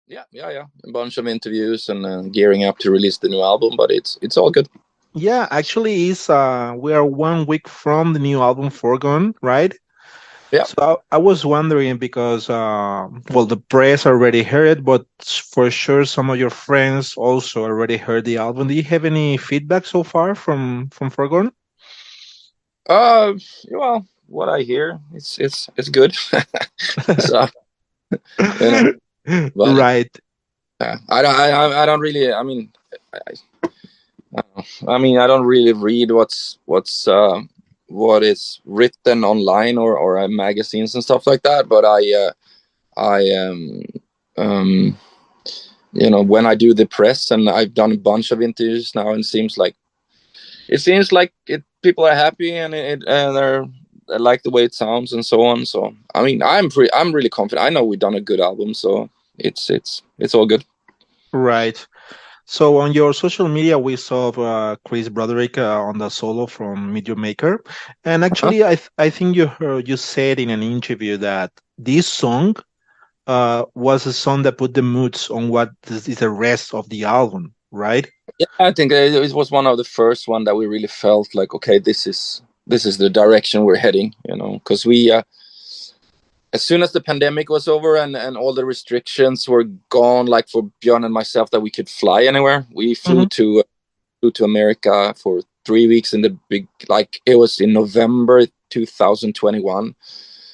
Yeah. A bunch of interviews and gearing up to release the new album, but it's all good. Yeah, actually, is we are 1 week from the new album Foregone, right? Yeah. So I was wondering because well, the press already heard it, but for sure some of your friends also already heard the album. Do you have any feedback so far from Foregone? Uh, well, what I hear, it's good. So you know, but Right. I don't really. I mean, I don't really read what is written online or magazines and stuff like that. But I um when I do the press, and I've done a bunch of interviews now, and it seems like people are happy, and they like the way it sounds and so on. So I mean, I'm really confident. I know we've done a good album, so it's all good. Right. So on your social media, we saw Chris Broderick on the solo from Meteor Maker, and Huh? actually, I think you said in an interview that this song was a song that put the moods on what is the rest of the album, right? Yeah, I think it was one of the first one that we really felt like, okay, this is the direction we're heading, because we as soon as the pandemic was over, and all the restrictions were gone, like for Björn and myself, that we could fly anywhere, we flew to America for 3 weeks in the big, like it was in November 2021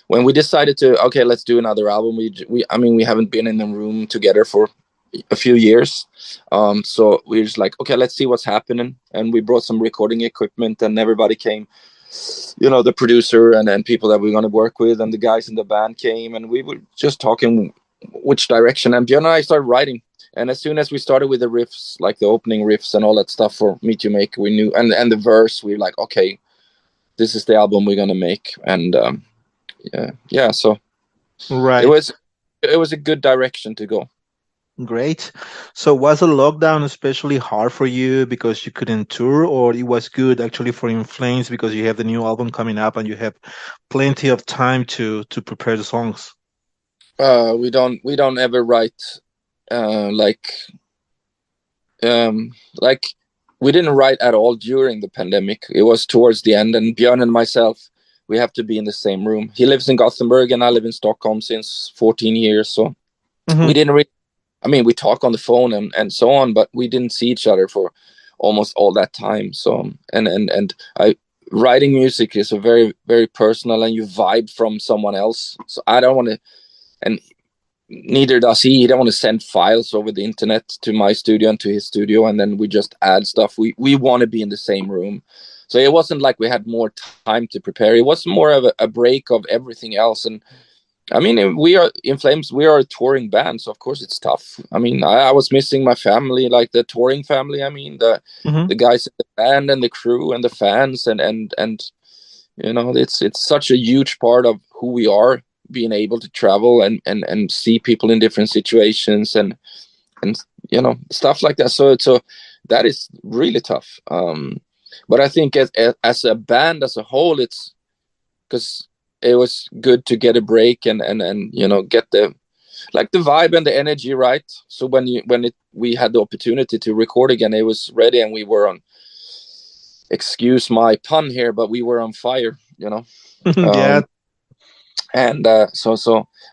when we decided to, okay, let's do another album. We haven't been in the room together for a few years, so we're just like, okay, let's see what's happening, and we brought some recording equipment, and everybody came, the producer and people that we're going to work with, and the guys in the band came, and we were just talking which direction, and Björn and I started writing. And as soon as we started with the riffs, like the opening riffs and all that stuff for Meet You Make, we knew, and the verse, we were like, okay, this is the album we're gonna make. And yeah. So it Right. was it was a good direction to go. Great. So was the lockdown especially hard for you because you couldn't tour, or it was good actually for In Flames because you have the new album coming up and you have plenty of time to prepare the songs? We don't ever write uh, like like we didn't write at all during the pandemic. It was towards the end, and Björn and myself, we have to be in the same room. He lives in Gothenburg, and I live in Stockholm since 14 years. So we Hmm. didn't really. I mean, we talk on the phone and so on, but we didn't see each other for almost all that time. So and I writing music is a very very personal, and you vibe from someone else. So I don't want to, and neither does he. He don't want to send files over the internet to my studio and to his studio, and then we just add stuff. We want to be in the same room. So it wasn't like we had more time to prepare. It was more of a break of everything else. And I mean, we are In Flames. We are a touring band, so of course it's tough. I mean, I was missing my family, like the touring family. I mean, Hmm. the guys in the band and the crew and the fans, and it's such a huge part of who we are, being able to travel and see people in different situations, and stuff like that. So that is really tough. But I think as a band as a whole, it's because it was good to get a break, and get the vibe and the energy right. So we had the opportunity to record again, it was ready, and we were on, excuse my pun here, but we were on fire. Yeah. um and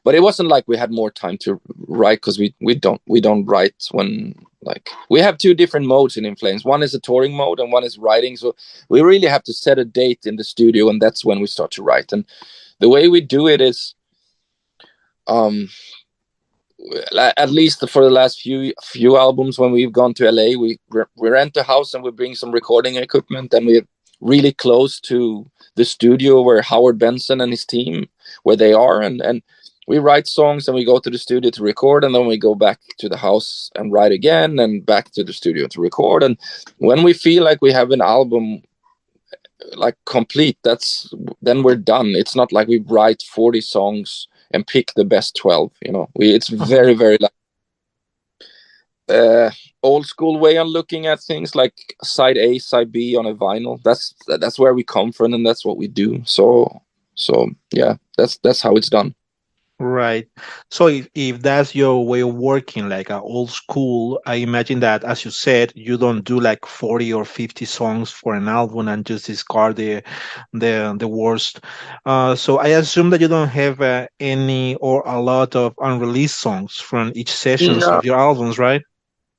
but it wasn't like we had more time to write, because we don't write when, like, we have two different modes in Flames. One is a touring mode and one is writing. So we really have to set a date in the studio, and that's when we start to write. And the way we do it is, um at least for the last few albums, when we've gone to LA, we rent a house and we bring some recording equipment, and we're really close to the studio where Howard Benson and his team, where they are, and we write songs, and we go to the studio to record, and then we go back to the house and write again, and back to the studio to record. And when we feel like we have an album like complete, then we're done. It's not like we write 40 songs and pick the best 12. It's Uh-huh. very very like uh old school way on looking at things, like side A, side B on a vinyl. That's where we come from, and that's what we do. So yeah, that's how it's done. Right. So if that's your way of working, like a old school, I imagine that, as you said, you don't do like 40 or 50 songs for an album and just discard the worst. So I assume that you don't have any or a lot of unreleased songs from each sessions No, of your albums, right?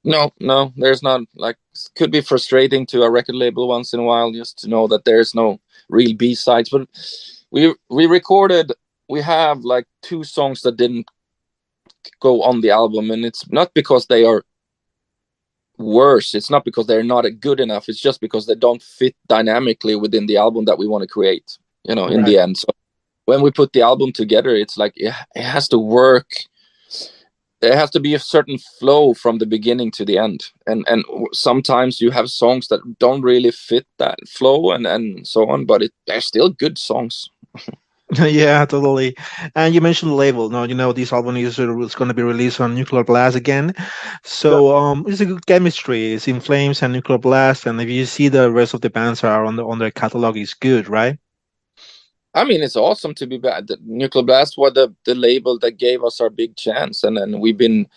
no, there's not. Like, could be frustrating to a record label once in a while just to know that there's no real B sides. But we recorded. We have like two songs that didn't go on the album, and it's not because they are worse. It's not because they're not good enough. It's just because they don't fit dynamically within the album that we want to create. In Right. the end. So when we put the album together, it's like it has to work. There has to be a certain flow from the beginning to the end, and sometimes you have songs that don't really fit that flow, and so on. But they're still good songs. Yeah, totally. And you mentioned the label. No, this album is going to be released on Nuclear Blast again. Yeah. So it's a good chemistry. It's In Flames and Nuclear Blast, and if you see the rest of the bands are on their catalog, is good, right? I mean, it's awesome to be back. The Nuclear Blast was the label that gave us our big chance, and then we've been,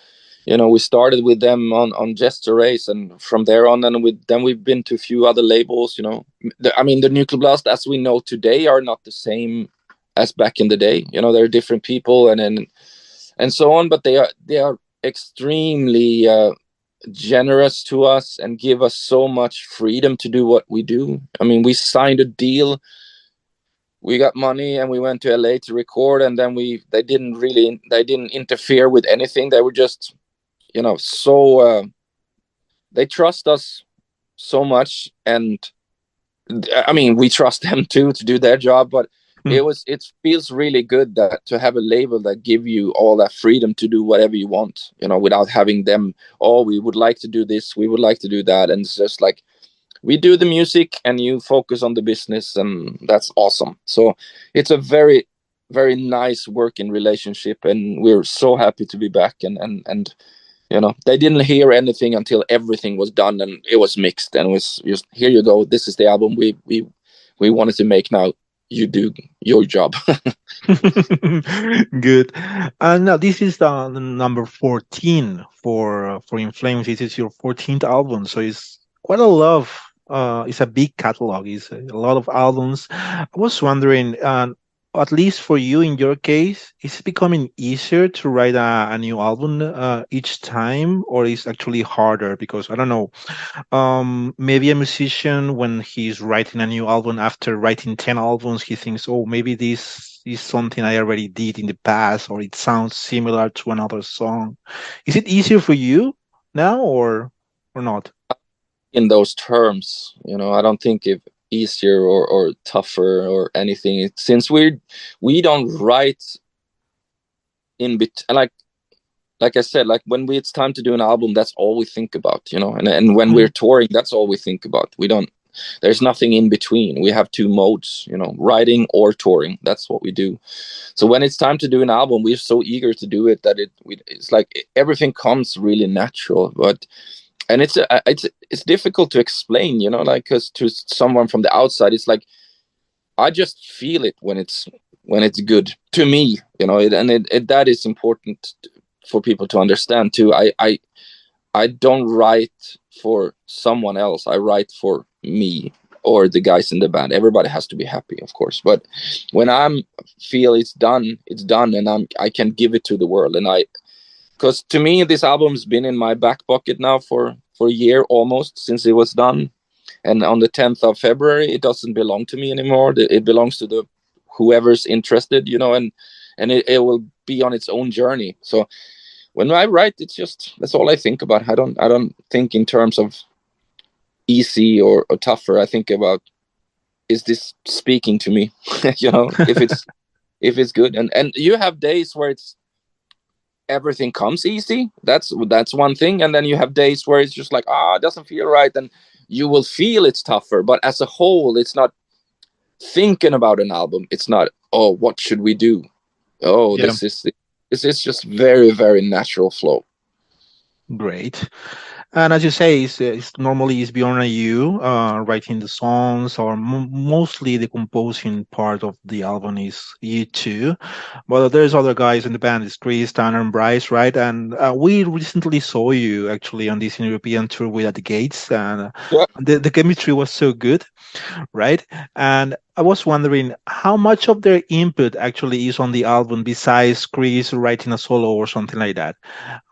we started with them on Gesture Race, and from there on, and then we've been to a few other labels. I mean, the Nuclear Blast as we know today are not the same as back in the day. They're different people, and so on, but they are extremely generous to us and give us so much freedom to do what we do. I mean, we signed a deal, we got money, and we went to LA to record, and then they didn't interfere with anything. They were just, so they trust us so much, and I mean, we trust them too to do their job. But it feels really good that to have a label that give you all that freedom to do whatever you want, without having them, oh, we would like to do this, we would like to do that, and it's just like, we do the music and you focus on the business, and that's awesome. So it's a very, very nice working relationship, and we're so happy to be back. And they didn't hear anything until everything was done and it was mixed, and it was just, here you go, this is the album we wanted to make. Now you do your job. Good. And now this is the number 14 for In Flames. This is your 14th album, so it's quite a lot of it's a big catalog. It's a lot of albums. I was wondering, at least for you in your case, is it becoming easier to write a new album each time, or is actually harder? Because I don't know, maybe a musician, when he's writing a new album after writing 10 albums, he thinks, oh, maybe this is something I already did in the past, or it sounds similar to another song. Is it easier for you now, or not? In those terms, I don't think if easier or tougher or anything. Since we don't write in bit, like I said, like when it's time to do an album, that's all we think about, and when we're Mm. touring, that's all we think about. We don't There's nothing in between. We have two modes, writing or touring. That's what we do. So when it's time to do an album, we're so eager to do it that it's like everything comes really natural. But and it's difficult to explain, like, because to someone from the outside, it's like I just feel it when it's good to me, that is important for people to understand too. I don't write for someone else. I write for me or the guys in the band. Everybody has to be happy, of course. But when I feel it's done, and I can give it to the world. And because to me, this album's been in my back pocket now for a year almost since it was done. And on the 10th of February, it doesn't belong to me anymore. It belongs to the whoever's interested, and it will be on its own journey. So when I write, that's all I think about. I don't think in terms of easy or tougher. I think about, is this speaking to me? If it's good, and you have days where it's everything comes easy. That's one thing, and then you have days where it's just like, it doesn't feel right, and you will feel it's tougher. But as a whole, it's not thinking about an album. It's not, oh, what should we do? Oh, Yeah, this is just very, very natural flow. great. And as you say, it's normally it's beyond you writing the songs, or mostly the composing part of the album is you too. But there's other guys in the band. It's Chris, Tanner, and Bryce, right? And we recently saw you actually on this European tour with At the Gates, and Yeah. the chemistry was so good, right? And I was wondering how much of their input actually is on the album besides Chris writing a solo or something like that.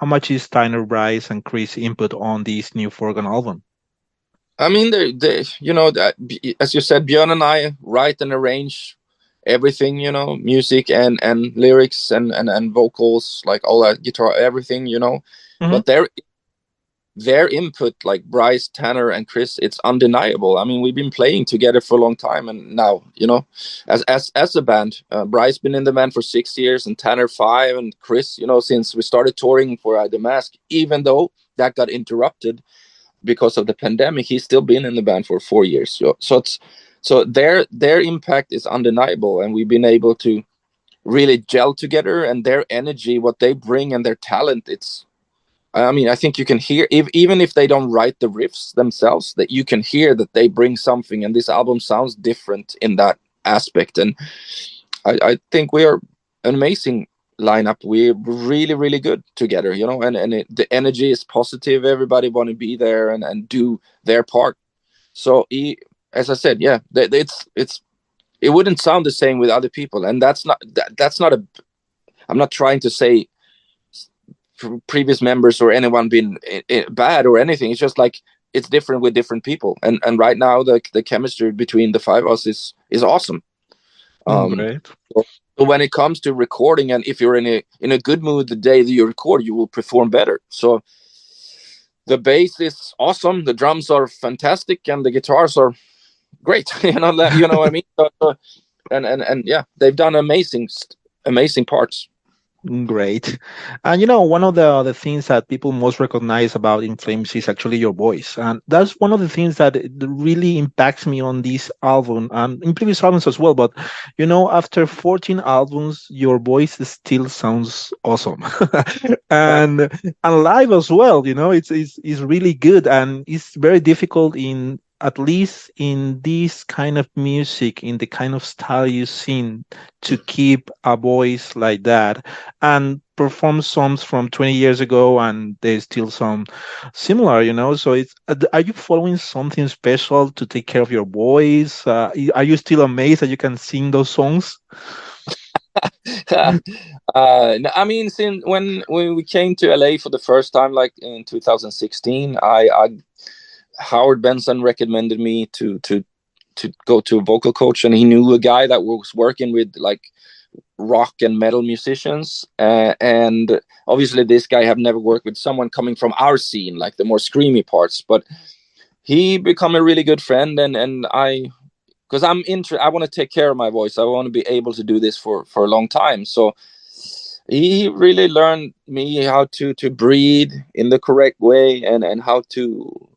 How much is Tyner, Bryce, and Chris input on this new Foregone album? I mean, that as you said, Björn and I write and arrange everything, music and lyrics and vocals, like all that guitar, everything, Hmm. But their input, like Bryce, Tanner, and Chris, it's undeniable. I mean, we've been playing together for a long time, and now, as a band, Bryce been in the band for 6 years, and Tanner 5, and Chris, since we started touring for The Mask, even though that got interrupted because of the pandemic, he's still been in the band for 4 years. So their impact is undeniable, and we've been able to really gel together, and their energy, what they bring, and their talent. I mean, I think you can hear, even if they don't write the riffs themselves, that you can hear that they bring something, and this album sounds different in that aspect. And I think we are an amazing lineup. We're really, really good together, the energy is positive. Everybody want to be there and do their part. So, as I said, yeah, it wouldn't sound the same with other people, and that's not a. I'm not trying to say previous members or anyone been bad or anything. It's just like it's different with different people, and right now the chemistry between the five of us is awesome. Um, Great. so when it comes to recording, and if you're in a good mood the day that you record, you will perform better. So the bass is awesome, the drums are fantastic, and the guitars are great. You know what I mean. And yeah, they've done amazing parts. Great. And one of the things that people most recognize about In Flames is actually your voice. And that's one of the things that really impacts me on this album and in previous albums as well. But after 14 albums, your voice still sounds awesome. and and live as well, it's really good, and it's very difficult in at least in this kind of music, in the kind of style you sing, to keep a voice like that and perform songs from 20 years ago and they still sound similar, so it's are you following something special to take care of your voice? Are you still amazed that you can sing those songs? No, I mean, since when we came to LA for the first time, like in 2016, I Howard Benson recommended me to go to a vocal coach, and he knew a guy that was working with like rock and metal musicians, and obviously this guy have never worked with someone coming from our scene, like the more screamy parts, but he become a really good friend, and I because I want to take care of my voice. I want to be able to do this for a long time. So he really learned me how to breathe in the correct way, and how to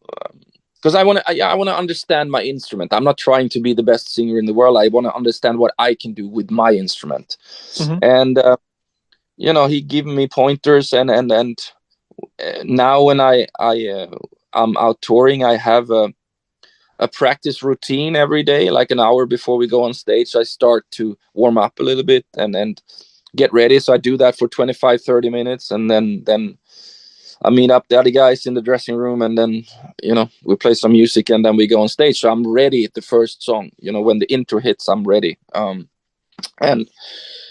because I want to understand my instrument. I'm not trying to be the best singer in the world. I want to understand what I can do with my instrument. Hmm. And he given me pointers, and now when I'm out touring, I have a practice routine every day, like an hour before we go on stage. I start to warm up a little bit and get ready. So I do that for 25-30 minutes, and then I meet up the other guys in the dressing room, and then we play some music, and then we go on stage. So I'm ready at the first song. When the intro hits, I'm ready. And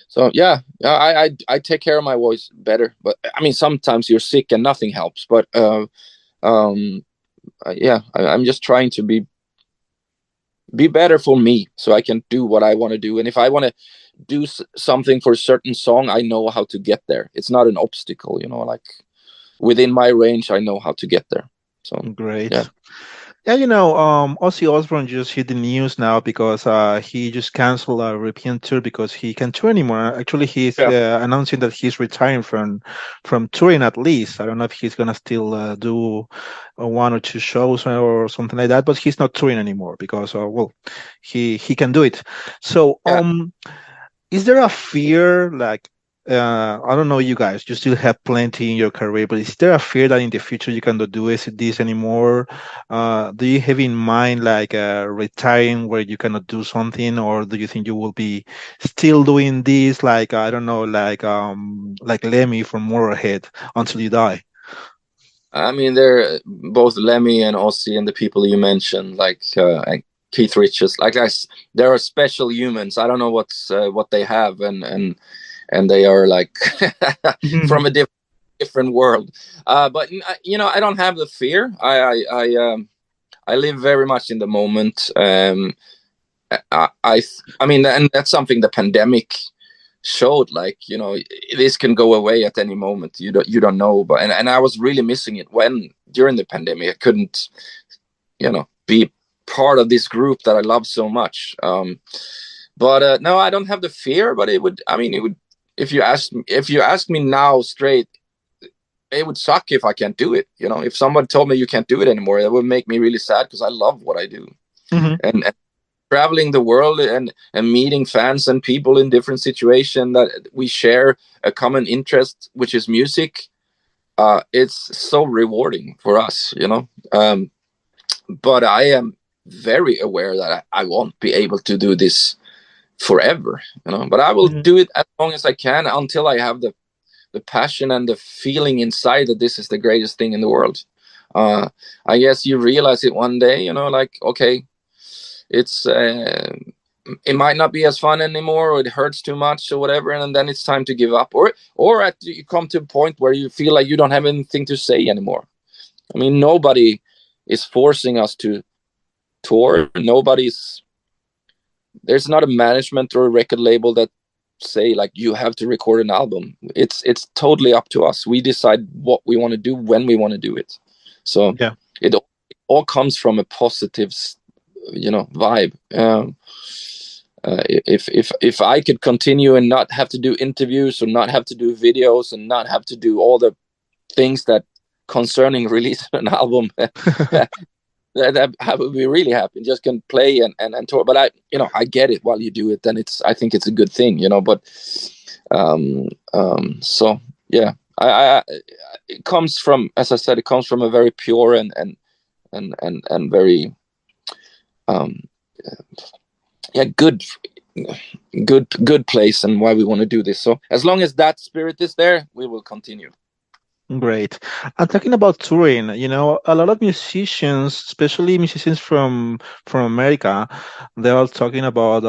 so yeah, I take care of my voice better. But I mean, sometimes you're sick and nothing helps. But um, yeah, I'm just trying to be better for me, so I can do what I want to do. And if I want to do something for a certain song, I know how to get there. It's not an obstacle, like within my range, I know how to get there. So yeah. Great. Yeah, Ozzy Osbourne just hit the news now because he just canceled a European tour because he can't tour anymore. Actually, he's Yeah. announcing that he's retiring from touring at least. I don't know if he's gonna still do one or two shows or something like that, but he's not touring anymore because well, he can do it. So Yeah. is there a fear like? I don't know, you guys, you still have plenty in your career, but is there a fear that in the future you cannot do this anymore? Do you have in mind like retiring where you cannot do something, or do you think you will be still doing this, like I don't know, like Lemmy from Motorhead until you die? I mean, they're both Lemmy and Ozzy and the people you mentioned, like and Keith Richards. Like there are special humans. I don't know what they have, and they are like from a different world. But I don't have the fear. I live very much in the moment. I mean, and that's something the pandemic showed. Like, this can go away at any moment. You don't know. But and I was really missing it when during the pandemic I couldn't be part of this group that I love so much. But no, I don't have the fear. But it would. If you ask me now straight, it would suck if I can't do it. If someone told me you can't do it anymore, that would make me really sad because I love what I do. Hmm. And traveling the world and meeting fans and people in different situations that we share a common interest, which is music. It's so rewarding for us. But I am very aware that I won't be able to do this forever. But I will Hmm. do it as long as I can until I have the passion and the feeling inside that this is the greatest thing in the world. I guess you realize it one day, like, okay, it's it might not be as fun anymore, or it hurts too much or whatever, and then it's time to give up, or you come to a point where you feel like you don't have anything to say anymore. I mean, nobody is forcing us to tour. There's not a management or a record label that say like you have to record an album. It's totally up to us. We decide what we want to do when we want to do it. So Yeah. it all comes from a positive vibe. If I could continue and not have to do interviews or not have to do videos and not have to do all the things that concerning releasing an album, that I would be really happy. Just can play and tour. But I get it. While you do it, then I think it's a good thing. But so yeah, I it comes from, as I said, it comes from a very pure and very um yeah, good place, and why we want to do this. So as long as that spirit is there, we will continue. Great. And talking about touring, a lot of musicians, especially musicians from America, they're all talking about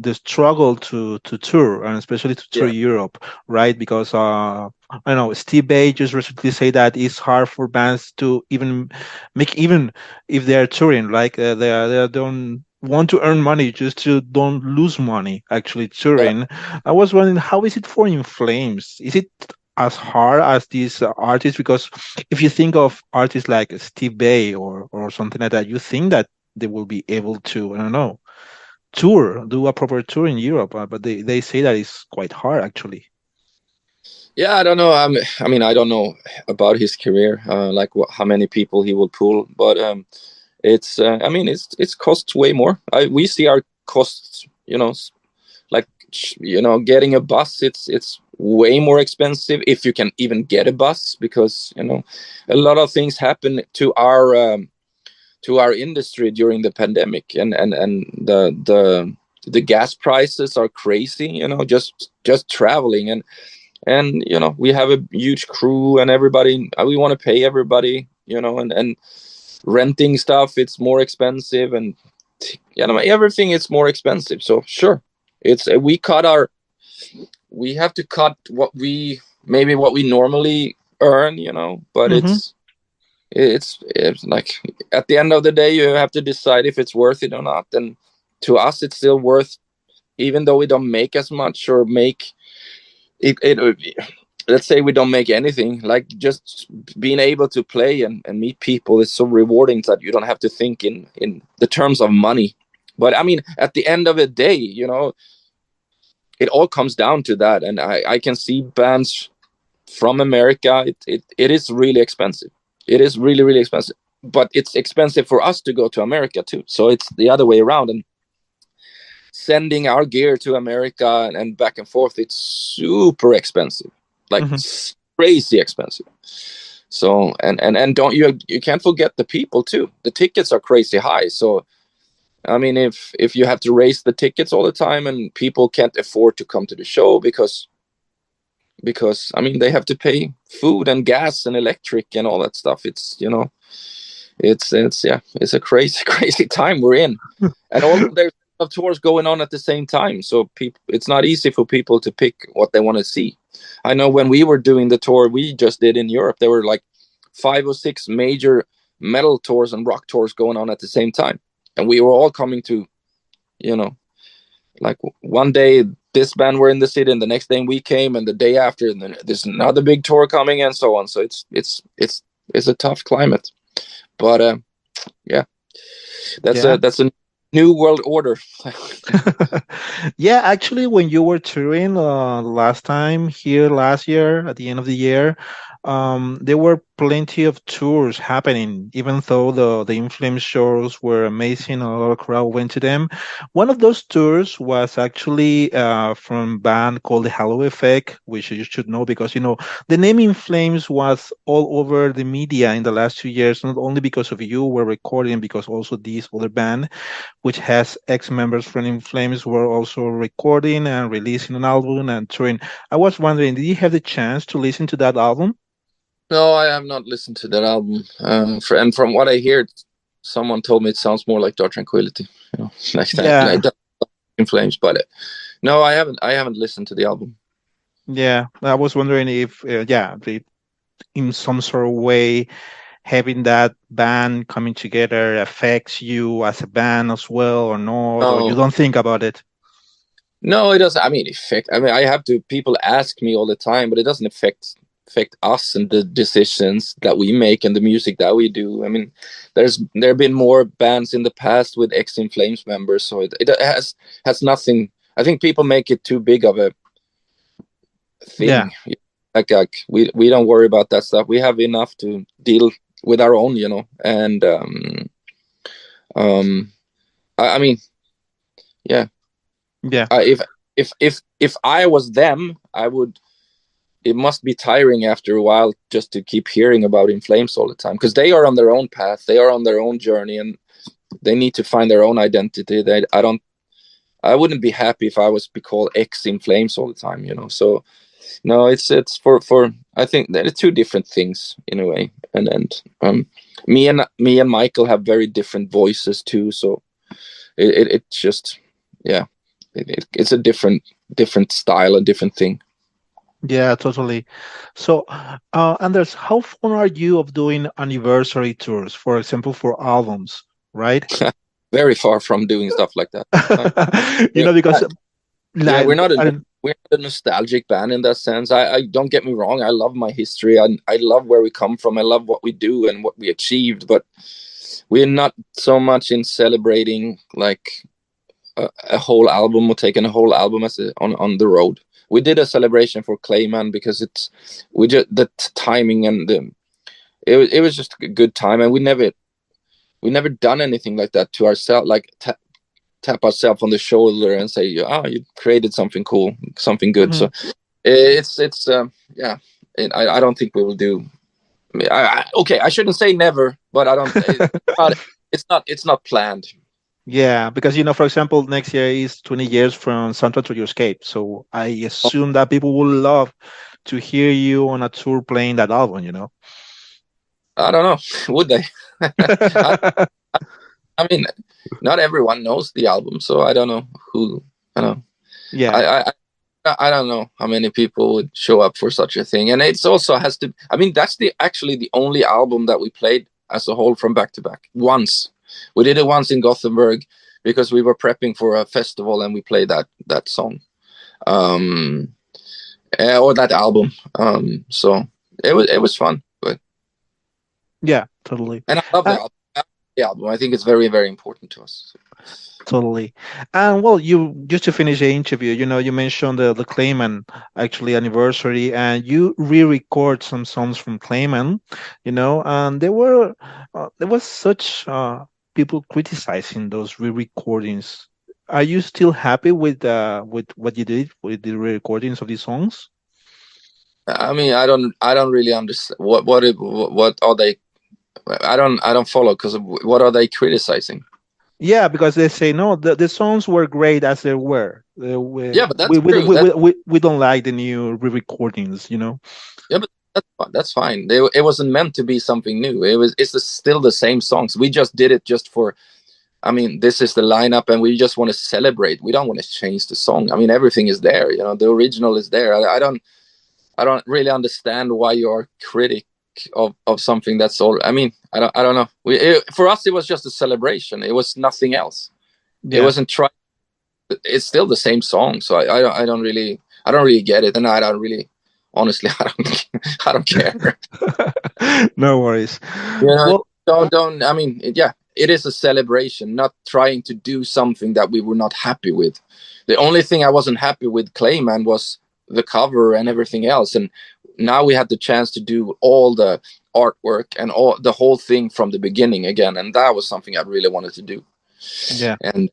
the struggle to tour, and especially to tour Yeah, Europe, right? Because I know Steve Vai just recently said that it's hard for bands to even make, even if they're touring, like they don't want to earn money just to don't lose money actually yeah. touring. I was wondering, how is it for In Flames? Is it as hard as these artists? Because if you think of artists like Steve Vai or something like that, you think that they will be able to, I don't know, do a proper tour in Europe, but they say that it's quite hard actually. Yeah, I don't know. I mean, I don't know about his career, like how many people he will pull, but it's. I mean, it's costs way more. We see our costs. Like getting a bus. It's way more expensive if you can even get a bus, because a lot of things happen to our industry during the pandemic, and the gas prices are crazy. Just traveling, and we have a huge crew, and everybody, we want to pay everybody, and renting stuff, it's more expensive, and everything is more expensive. So sure, it's we have to cut what we normally earn, but Hmm. it's like, at the end of the day, you have to decide if it's worth it or not. And to us, it's still worth, even though we don't make as much, or make it, let's say we don't make anything, like just being able to play and meet people is so rewarding that you don't have to think in the terms of money. But I mean, at the end of the day, it all comes down to that. And I can see bands from America, it is really expensive. It is really, really expensive, but it's expensive for us to go to America too. So it's the other way around. And sending our gear to America and back and forth, it's super expensive, like Hmm. crazy expensive. So and don't you can't forget the people too. The tickets are crazy high. So I mean, if you have to raise the tickets all the time and people can't afford to come to the show because I mean they have to pay food and gas and electric and all that stuff. It's it's yeah, it's a crazy crazy time we're in, and all there's of tours going on at the same time. So people, it's not easy for people to pick what they want to see. I know when we were doing the tour we just did in Europe, there were like 5 or 6 major metal tours and rock tours going on at the same time, and we were all coming to, you know, like one day this band were in the city and the next day we came and the day after and then there's another big tour coming and so on. So it's a tough climate, but yeah, Yeah. that's a new world order. Yeah, actually, when you were touring last time here last year at the end of the year, there were plenty of tours happening. Even though the In Flames shows were amazing, a lot of crowd went to them. One of those tours was actually from a band called the Halo Effect, which you should know because the name In Flames was all over the media in the last 2 years, not only because of you were recording, because also this other band which has ex-members from In Flames were also recording and releasing an album and touring. I was wondering, did you have the chance to listen to that album? No, I have not listened to that album. And from what I hear, someone told me it sounds more like Dark Tranquility, you know, like Yeah, that In Flames. But no, I haven't. I haven't listened to the album. yeah. I was wondering if, yeah, in some sort of way, having that band coming together affects you as a band as well or not, or you No, don't think about it. no, it doesn't. I mean, affect. I mean, I have to. People ask me all the time, but it doesn't affect us and the decisions that we make and the music that we do. I mean, there have been more bands in the past with ex In Flames members, so it has nothing. I think people make it too big of a Yeah, thing. Like we don't worry about that stuff. We have enough to deal with our own, you know. And um, I mean, yeah. yeah. If I was them, I would. It must be tiring after a while just to keep hearing about In Flames all the time because they are on their own path, they are on their own journey, and they need to find their own identity. I wouldn't be happy if I was be called X In Flames all the time, you know. So no, it's for I think they're two different things in a way, and me and Michael have very different voices too, so it's just yeah, it's a different style, a different thing. Yeah, totally. So, Anders, how fond are you of doing anniversary tours, for example, for albums, right? Very far from doing stuff like that. Uh, You yeah, know, because yeah, like, we're not a nostalgic band in that sense. I don't get me wrong. I love my history. I love where we come from. I love what we do and what we achieved. But we're not so much in celebrating like a whole album or taking a whole album as on the road. We did a celebration for Clayman because we just the timing and it was just a good time, and we never done anything like that to ourselves, like tap ourselves on the shoulder and say, "Ah, you created something cool, something good." Mhm. So it's yeah. I don't think we will do. Okay, I shouldn't say never, but I don't. It's not planned. Yeah, because for example, next year is 20 years from Soundtrack to Your Escape, so I assume that people will love to hear you on a tour playing that album. I don't know. Would they? I, I mean, not everyone knows the album, so I don't know who. I don't know. Yeah. I, I I don't know how many people would show up for such a thing, and it's also has to. I mean, that's actually the only album that we played as a whole from back to back. Once we did it once in Gothenburg because we were prepping for a festival, and we played that song, um, or that album. So it was fun, but Yeah, totally. and I love the Uh, album. The album. I think it's very very important to us. Totally. And well, you just to finish the interview, you mentioned the Clayman actually anniversary, and you re-record some songs from Clayman, and there was such people criticizing those re-recordings. Are you still happy with what you did with the recordings of these songs? I mean, I don't really understand what are they. I don't follow, because what are they criticizing? Yeah, because they say no, the songs were great as they were. We, Yeah, but we, that's we, true. we, we, we we don't like the new re-recordings, you know? Yeah, but that's fine. It wasn't meant to be something new. Still the same songs. We just did it just for. I mean, this is the lineup, and we just want to celebrate. We don't want to change the song. I mean, everything is there. You know, the original is there. I don't really understand why you're a critic of something that's all. I mean, I don't know. For us, it was just a celebration. It was nothing else. It Yeah. wasn't try. It's still the same song. So I don't really get it, and I don't really, honestly, I don't care. No worries. You know, Well, don't. I mean, yeah, it is a celebration, not trying to do something that we were not happy with. The only thing I wasn't happy with Clayman was the cover and everything else, and now we had the chance to do all the artwork and all the whole thing from the beginning again, and that was something I really wanted to do. yeah, And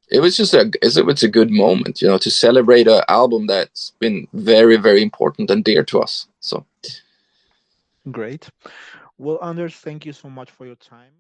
it was just it's a good moment, you know, to celebrate an album that's been very, very important and dear to us. So great. Well, Anders, thank you so much for your time.